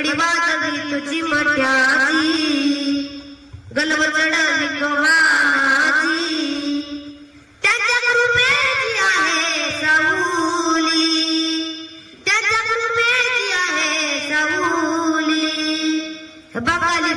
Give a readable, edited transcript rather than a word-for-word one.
कडी वाजवी तुझी मट्याची गलव चढली कमानाची त्याच्या कृपेची आहे सावली त्याच्या कृपेची आहे सावली बघाली